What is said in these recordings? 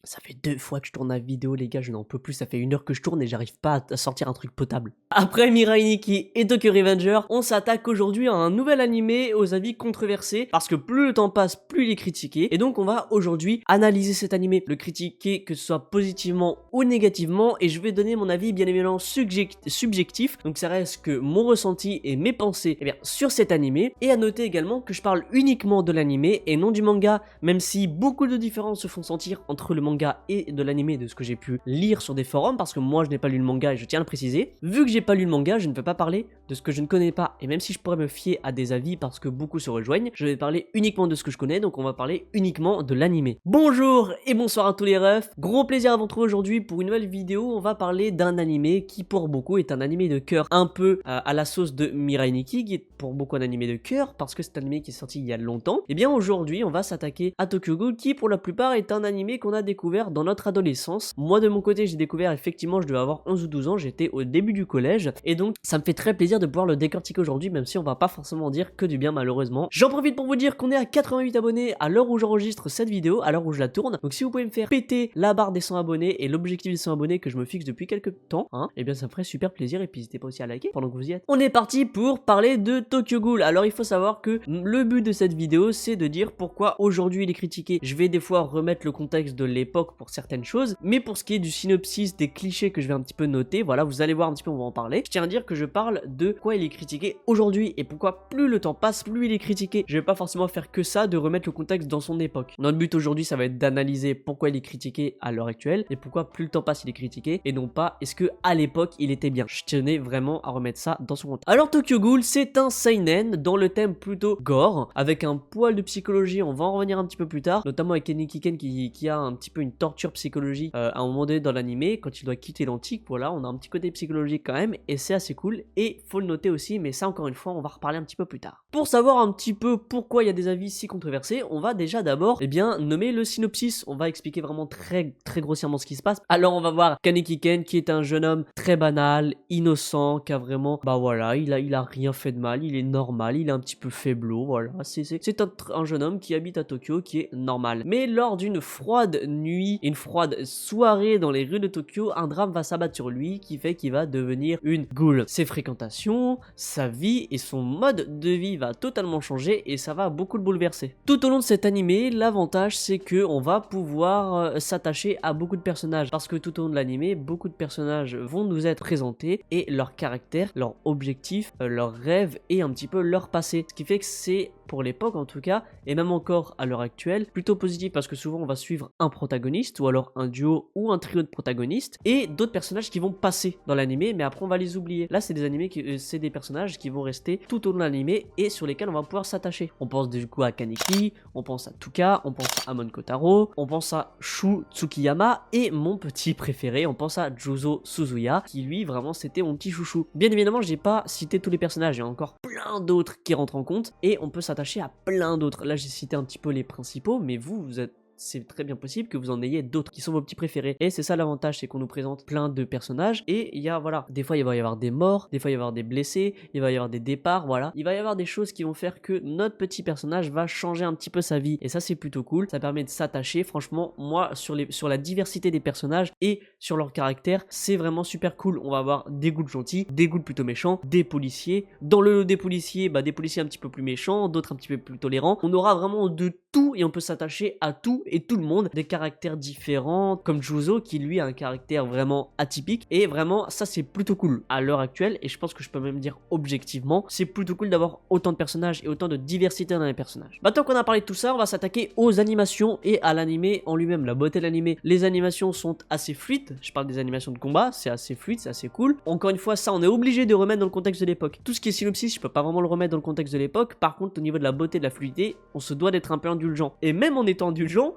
Ça fait 2 fois que je tourne la vidéo les gars, je n'en peux plus, ça fait 1 heure que je tourne et j'arrive pas à sortir un truc potable. Après Mirai Nikki et Tokyo Revenger, on s'attaque aujourd'hui à un nouvel animé aux avis controversés, parce que plus le temps passe, plus il est critiqué, et donc on va aujourd'hui analyser cet animé, le critiquer que ce soit positivement ou négativement, et je vais donner mon avis bien évidemment subjectif, donc ça reste que mon ressenti et mes pensées sur cet animé, et à noter également que je parle uniquement de l'animé et non du manga, même si beaucoup de différences se font sentir entre le manga et de l'animé de ce que j'ai pu lire sur des forums, parce que moi je n'ai pas lu le manga et je tiens à le préciser. Vu que j'ai pas lu le manga, je ne peux pas parler de ce que je ne connais pas, et même si je pourrais me fier à des avis parce que beaucoup se rejoignent, je vais parler uniquement de ce que je connais, donc on va parler uniquement de l'animé. Bonjour et bonsoir à tous les refs, gros plaisir à vous retrouver aujourd'hui pour une nouvelle vidéo. On va parler d'un animé qui pour beaucoup est un animé de cœur, un peu à la sauce de Mirai Nikki, qui est pour beaucoup un animé de cœur parce que c'est un animé qui est sorti il y a longtemps. Et bien aujourd'hui on va s'attaquer à Tokyo Ghoul, qui pour la plupart est un animé qu'on a découvert dans notre adolescence. Moi de mon côté j'ai découvert, effectivement je devais avoir 11 ou 12 ans, j'étais au début du collège, et donc ça me fait très plaisir de pouvoir le décortiquer aujourd'hui, même si on va pas forcément dire que du bien malheureusement. J'en profite pour vous dire qu'on est à 88 abonnés à l'heure où j'enregistre cette vidéo, à l'heure où je la tourne, donc si vous pouvez me faire péter la barre des 100 abonnés et l'objectif des 100 abonnés que je me fixe depuis quelques temps, et bien ça me ferait super plaisir, et puis n'hésitez pas aussi à liker pendant que vous y êtes. On est parti pour parler de Tokyo Ghoul. Alors il faut savoir que le but de cette vidéo c'est de dire pourquoi aujourd'hui il est critiqué. Je vais des fois remettre le contexte de l'époque pour certaines choses, mais pour ce qui est du synopsis, des clichés que je vais un petit peu noter, voilà, vous allez voir un petit peu, on va en parler. Je tiens à dire que je parle de quoi il est critiqué aujourd'hui et pourquoi plus le temps passe, plus il est critiqué. Je vais pas forcément faire que ça, de remettre le contexte dans son époque. Notre but aujourd'hui ça va être d'analyser pourquoi il est critiqué à l'heure actuelle et pourquoi plus le temps passe il est critiqué, et non pas est-ce que à l'époque il était bien. Je tenais vraiment à remettre ça dans son contexte. Alors Tokyo Ghoul c'est un seinen dans le thème plutôt gore, avec un poil de psychologie, on va en revenir un petit peu plus tard, notamment avec Kenny Kiken qui a un petit peu une torture psychologique à un moment donné dans l'animé, quand il doit quitter l'antique, voilà, on a un petit côté psychologique quand même, et c'est assez cool, et faut le noter aussi, mais ça encore une fois, on va reparler un petit peu plus tard. Pour savoir un petit peu pourquoi il y a des avis si controversés, on va déjà d'abord, nommer le synopsis, on va expliquer vraiment très grossièrement ce qui se passe. Alors on va voir Kaneki Ken, qui est un jeune homme très banal, innocent, qui a vraiment, bah voilà, il a rien fait de mal, il est normal, il est un petit peu faiblo, voilà, c'est un jeune homme qui habite à Tokyo, qui est normal. Mais lors d'une froide nuit, une froide soirée dans les rues de Tokyo, un drame va s'abattre sur lui qui fait qu'il va devenir une ghoul. Ses fréquentations, sa vie et son mode de vie va totalement changer, et ça va beaucoup le bouleverser. Tout au long de cet animé, l'avantage c'est que on va pouvoir s'attacher à beaucoup de personnages, parce que tout au long de l'animé, beaucoup de personnages vont nous être présentés, et leur caractère, leur objectif, leurs rêves et un petit peu leur passé. Ce qui fait que c'est, pour l'époque en tout cas, et même encore à l'heure actuelle, plutôt positif, parce que souvent on va suivre un protagoniste, ou alors un duo ou un trio de protagonistes, et d'autres personnages qui vont passer dans l'animé, mais après on va les oublier. Là c'est des animés c'est des personnages qui vont rester tout au long de l'animé, et sur lesquels on va pouvoir s'attacher. On pense du coup à Kaneki, on pense à Tuka, on pense à Amon Kotaro, on pense à Shu Tsukiyama, et mon petit préféré, on pense à Juzo Suzuya, qui lui vraiment c'était mon petit chouchou. Bien évidemment j'ai pas cité tous les personnages, il y a encore plein d'autres qui rentrent en compte, et on peut s'attacher à plein d'autres. Là j'ai cité un petit peu les principaux, mais vous êtes, c'est très bien possible que vous en ayez d'autres qui sont vos petits préférés, et c'est ça l'avantage, c'est qu'on nous présente plein de personnages, et il y a, voilà, des fois il va y avoir des morts, des fois il va y avoir des blessés, il va y avoir des départs, voilà, il va y avoir des choses qui vont faire que notre petit personnage va changer un petit peu sa vie, et ça c'est plutôt cool, ça permet de s'attacher. Franchement moi sur la diversité des personnages et sur leur caractère, c'est vraiment super cool. On va avoir des ghouls gentils, des ghouls plutôt méchants, des policiers, dans le lot des policiers, des policiers un petit peu plus méchants, d'autres un petit peu plus tolérants, on aura vraiment de tout, et on peut s'attacher à tout et tout le monde, des caractères différents, comme Juzo qui lui a un caractère vraiment atypique, et vraiment ça c'est plutôt cool à l'heure actuelle, et je pense que je peux même dire objectivement, c'est plutôt cool d'avoir autant de personnages et autant de diversité dans les personnages. Maintenant qu'on a parlé de tout ça, on va s'attaquer aux animations et à l'animé en lui-même, la beauté de l'animé. Les animations sont assez fluides, je parle des animations de combat, c'est assez fluide, c'est assez cool. Encore une fois ça on est obligé de remettre dans le contexte de l'époque. Tout ce qui est synopsis je peux pas vraiment le remettre dans le contexte de l'époque, par contre au niveau de la beauté, de la fluidité, on se doit d'être un peu indulgent. Et même en étant indulgent,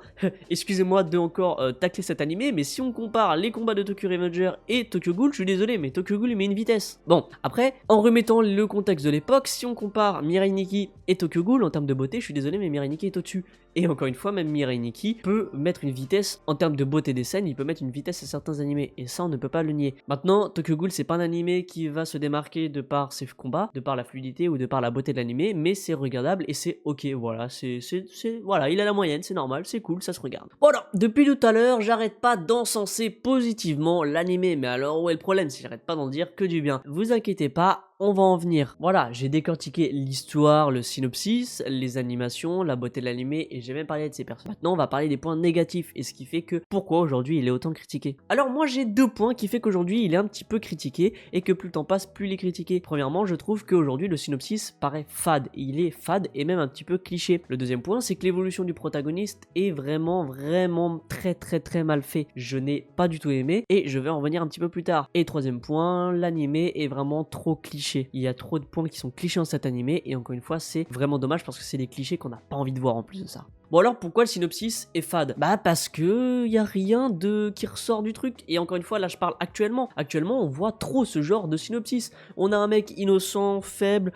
excusez-moi de encore tacler cet animé, mais si on compare les combats de Tokyo Revenger et Tokyo Ghoul, je suis désolé, mais Tokyo Ghoul il met une vitesse. Bon, après, en remettant le contexte de l'époque, si on compare Mirai Nikki et Tokyo Ghoul en termes de beauté, je suis désolé, mais Mirai Nikki est au-dessus. Et encore une fois, même Mirai Nikki peut mettre une vitesse, en termes de beauté des scènes, il peut mettre une vitesse à certains animés, et ça on ne peut pas le nier. Maintenant, Tokyo Ghoul c'est pas un animé qui va se démarquer de par ses combats, de par la fluidité ou de par la beauté de l'animé, mais c'est regardable et c'est ok, voilà, voilà, il a la moyenne, c'est normal, c'est cool, ça se regarde. Voilà, depuis tout à l'heure, j'arrête pas d'encenser positivement l'animé, mais alors où est le problème, si j'arrête pas d'en dire que du bien. Vous inquiétez pas, on va en venir. Voilà, j'ai décortiqué l'histoire, le synopsis, les animations, la beauté de l'animé et j'ai même parlé de ses personnages. Maintenant, on va parler des points négatifs et ce qui fait que pourquoi aujourd'hui il est autant critiqué. Alors moi, j'ai 2 points qui fait qu'aujourd'hui il est un petit peu critiqué et que plus le temps passe, plus il est critiqué. Premièrement, je trouve qu'aujourd'hui le synopsis paraît fade. Il est fade et même un petit peu cliché. Le deuxième point, c'est que l'évolution du protagoniste est vraiment très mal fait. Je n'ai pas du tout aimé et je vais en revenir un petit peu plus tard. Et troisième point, l'animé est vraiment trop cliché. Il y a trop de points qui sont clichés dans cet animé et encore une fois c'est vraiment dommage parce que c'est des clichés qu'on n'a pas envie de voir en plus de ça. Bon alors pourquoi le synopsis est fade? Bah parce que y a rien qui ressort du truc et encore une fois là je parle actuellement. Actuellement on voit trop ce genre de synopsis. On a un mec innocent, faible,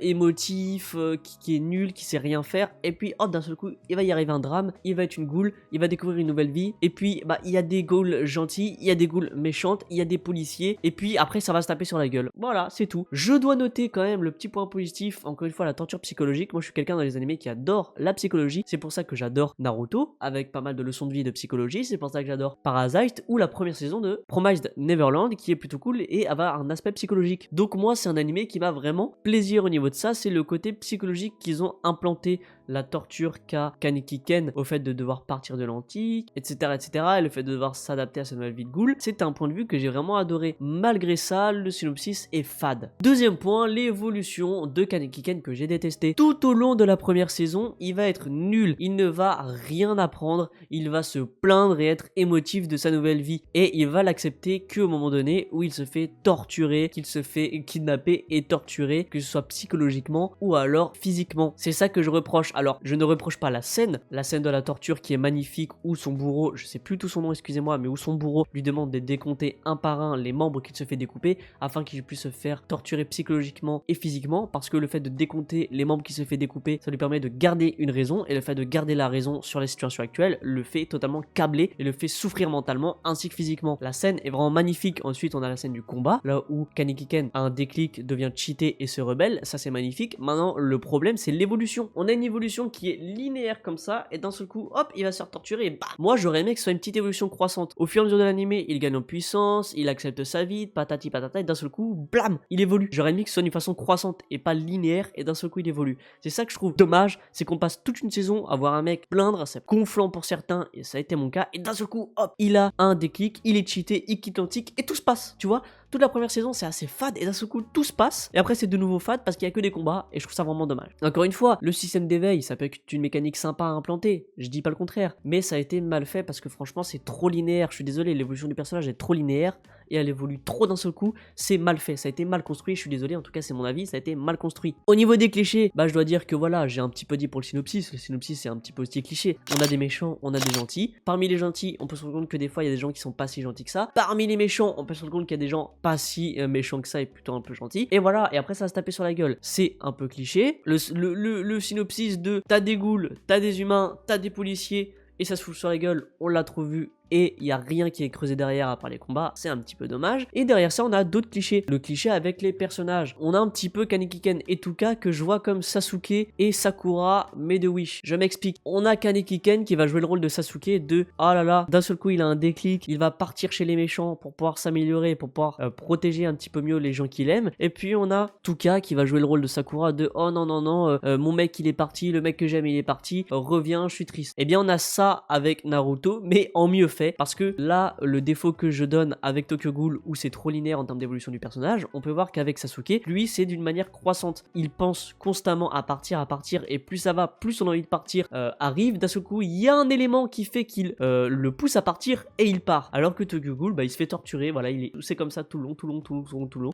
émotif, qui est nul, qui sait rien faire et puis hop d'un seul coup il va y arriver un drame, il va être une goule, il va découvrir une nouvelle vie et puis bah il y a des ghouls gentils, il y a des ghouls méchantes, il y a des policiers et puis après ça va se taper sur la gueule. Voilà c'est tout. Je dois noter quand même le petit point positif, encore une fois la torture psychologique. Moi je suis quelqu'un dans les animés qui adore la psychologie, c'est pour ça que j'adore Naruto, avec pas mal de leçons de vie et de psychologie, c'est pour ça que j'adore Parasite ou la première saison de Promised Neverland qui est plutôt cool et avoir un aspect psychologique. Donc moi c'est un animé qui m'a vraiment plaisir au niveau de ça, c'est le côté psychologique qu'ils ont implanté, la torture qu'a Kaneki Ken au fait de devoir partir de l'antique, etc., et le fait de devoir s'adapter à cette nouvelle vie de ghoul, c'est un point de vue que j'ai vraiment adoré. Malgré ça, le synopsis est fade. Deuxième point, l'évolution de Kaneki Ken que j'ai détesté. Tout au long de la première saison, il va être nul, il ne va rien apprendre, il va se plaindre et être émotif de sa nouvelle vie, et il va l'accepter qu'au moment donné où il se fait torturer, qu'il se fait kidnapper et torturer, que ce soit psychologiquement ou alors physiquement. C'est ça que je reproche. Alors, je ne reproche pas la scène de la torture qui est magnifique, où son bourreau, je sais plus tout son nom, excusez-moi, mais où son bourreau lui demande de décompter un par un les membres qu'il se fait découper, afin qu'il puisse se faire torturer psychologiquement et physiquement, parce que le fait de décompter les membres qui se fait découper, ça lui permet de garder une raison, et le fait de garder la raison sur les situations actuelles, le fait totalement câbler, et le fait souffrir mentalement, ainsi que physiquement. La scène est vraiment magnifique. Ensuite, on a la scène du combat, là où Kaneki Ken a un déclic, devient cheaté et se rebelle, ça c'est magnifique. Maintenant, le problème, c'est l'évolution. On a une évolution qui est linéaire comme ça et d'un seul coup hop il va se faire torturer et bam. Moi j'aurais aimé que ce soit une petite évolution croissante. Au fur et à mesure de l'animé il gagne en puissance, il accepte sa vie, patati patata et d'un seul coup blam il évolue. J'aurais aimé que ce soit d'une façon croissante et pas linéaire et d'un seul coup il évolue. C'est ça que je trouve dommage, c'est qu'on passe toute une saison à voir un mec plaindre, c'est gonflant pour certains et ça a été mon cas, et d'un seul coup hop il a un déclic, il est cheaté, il quitte l'antique et tout se passe, tu vois. Toute la première saison c'est assez fade et d'un seul coup tout se passe et après c'est de nouveau fade parce qu'il y a que des combats et je trouve ça vraiment dommage. Encore une fois, le système d'éveil ça peut être une mécanique sympa à implanter, je dis pas le contraire, mais ça a été mal fait parce que franchement c'est trop linéaire. Je suis désolé, l'évolution du personnage est trop linéaire et elle évolue trop d'un seul coup, c'est mal fait, ça a été mal construit, je suis désolé, en tout cas c'est mon avis, ça a été mal construit. Au niveau des clichés, bah je dois dire que voilà, j'ai un petit peu dit pour le synopsis c'est un petit peu aussi cliché. On a des méchants, on a des gentils. Parmi les gentils, on peut se rendre compte que des fois il y a des gens qui sont pas si gentils que ça. Parmi les méchants, on peut se rendre compte qu'il y a des gens pas si méchants que ça et plutôt un peu gentils. Et voilà, et après ça va se taper sur la gueule. C'est un peu cliché. Le synopsis de t'as des ghouls, t'as des humains, t'as des policiers et ça se fout sur la gueule, on l'a trop vu. Et il n'y a rien qui est creusé derrière à part les combats, c'est un petit peu dommage. Et derrière ça on a d'autres clichés, le cliché avec les personnages. On a un petit peu Kaneki Ken et Tuka que je vois comme Sasuke et Sakura mais de Wish. Je m'explique, on a Kaneki Ken qui va jouer le rôle de Sasuke de oh là là, d'un seul coup il a un déclic, il va partir chez les méchants pour pouvoir s'améliorer, pour pouvoir protéger un petit peu mieux les gens qu'il aime. Et puis on a Tuka qui va jouer le rôle de Sakura de oh non non non, mon mec il est parti, le mec que j'aime il est parti, reviens je suis triste. Et bien on a ça avec Naruto mais en mieux fait. Parce que là, le défaut que je donne avec Tokyo Ghoul, où c'est trop linéaire en termes d'évolution du personnage, on peut voir qu'avec Sasuke, lui, c'est d'une manière croissante. Il pense constamment à partir, et plus ça va, plus son envie de partir arrive. D'un seul coup, il y a un élément qui fait qu'il le pousse à partir et il part. Alors que Tokyo Ghoul, bah, il se fait torturer, voilà, c'est comme ça tout le long.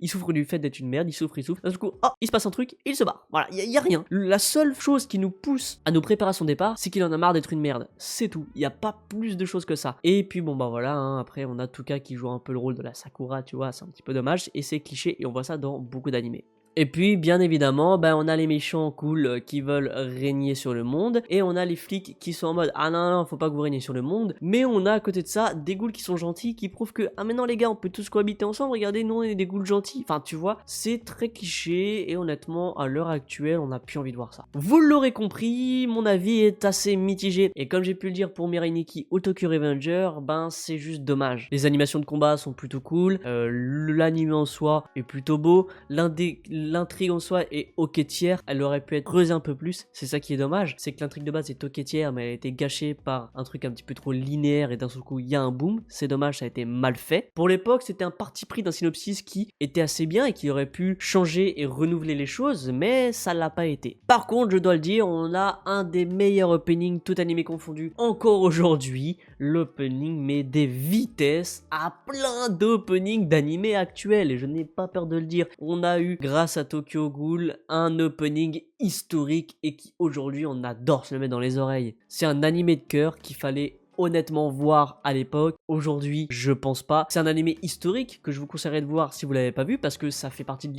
Il souffre du fait d'être une merde, il souffre. D'un seul coup, oh, il se passe un truc, il se barre. Voilà, il y a rien. La seule chose qui nous pousse à nous préparer à son départ, c'est qu'il en a marre d'être une merde. C'est tout. Il n'y a pas plus de choses que ça. Et puis bon bah voilà, hein, après on a Tuka qui joue un peu le rôle de la Sakura, tu vois, c'est un petit peu dommage et c'est cliché et on voit ça dans beaucoup d'animés. Et puis bien évidemment, on a les méchants cool qui veulent régner sur le monde, et on a les flics qui sont en mode ah non, faut pas que vous régniez sur le monde, mais on a à côté de ça des ghouls qui sont gentils, qui prouvent que ah maintenant les gars on peut tous cohabiter ensemble, regardez nous on est des ghouls gentils, enfin tu vois, c'est très cliché, et honnêtement à l'heure actuelle on a plus envie de voir ça. Vous l'aurez compris, mon avis est assez mitigé, et comme j'ai pu le dire pour Mirai Nikki ou Tokyo Revenger, c'est juste dommage. Les animations de combat sont plutôt cool, l'anime en soi est plutôt beau, l'intrigue en soi est ok tiers, elle aurait pu être creusée un peu plus, c'est ça qui est dommage, c'est que l'intrigue de base est ok tiers, mais elle a été gâchée par un truc un petit peu trop linéaire, et d'un seul coup il y a un boom, c'est dommage, ça a été mal fait. Pour l'époque c'était un parti pris d'un synopsis qui était assez bien et qui aurait pu changer et renouveler les choses, mais ça l'a pas été. Par contre je dois le dire, on a un des meilleurs openings tout animé confondu encore aujourd'hui, l'opening met des vitesses à plein d'openings d'animés actuels, et je n'ai pas peur de le dire, on a eu grâce à Tokyo Ghoul un opening historique et qui aujourd'hui on adore se le mettre dans les oreilles. C'est un animé de cœur qu'il fallait honnêtement voir à l'époque. Aujourd'hui je pense pas. C'est un animé historique que je vous conseillerais de voir si vous l'avez pas vu, parce que ça fait partie de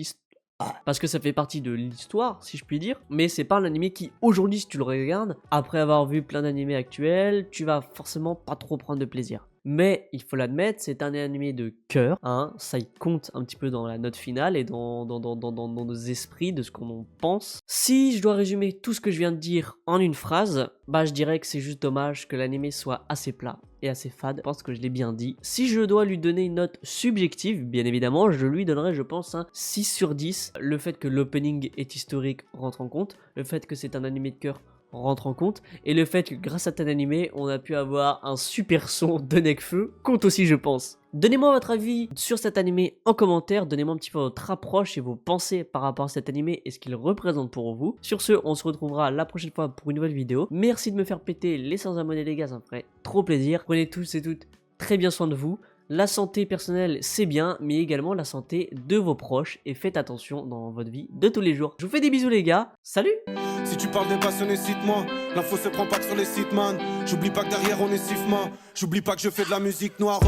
l'histoire. Si je puis dire, mais c'est pas un animé qui, aujourd'hui, si tu le regardes, après avoir vu plein d'animés actuels, tu vas forcément pas trop prendre de plaisir. Mais, il faut l'admettre, c'est un animé de cœur, hein, ça y compte un petit peu dans la note finale et dans nos esprits, de ce qu'on en pense. Si je dois résumer tout ce que je viens de dire en une phrase, je dirais que c'est juste dommage que l'animé soit assez plat et assez fade, je pense que je l'ai bien dit. Si je dois lui donner une note subjective, bien évidemment, je lui donnerais, je pense, un 6 sur 10. Le fait que l'opening est historique rentre en compte, le fait que c'est un animé de cœur rentre en compte, et le fait que grâce à cet animé on a pu avoir un super son de Nekfeu compte aussi, je pense. Donnez-moi votre avis sur cet animé en commentaire, donnez-moi un petit peu votre approche et vos pensées par rapport à cet animé et ce qu'il représente pour vous. Sur ce, on se retrouvera la prochaine fois pour une nouvelle vidéo. Merci de me faire péter les 100 abonnés les gars, ça me ferait trop plaisir. Prenez tous et toutes très bien soin de vous. La santé personnelle c'est bien, mais également la santé de vos proches, et faites attention dans votre vie de tous les jours. Je vous fais des bisous les gars, salut! Si tu parles des passionnés, cite-moi. L'info se prend pas que sur les sites, man. J'oublie pas que derrière on est siffement. J'oublie pas que je fais de la musique noire.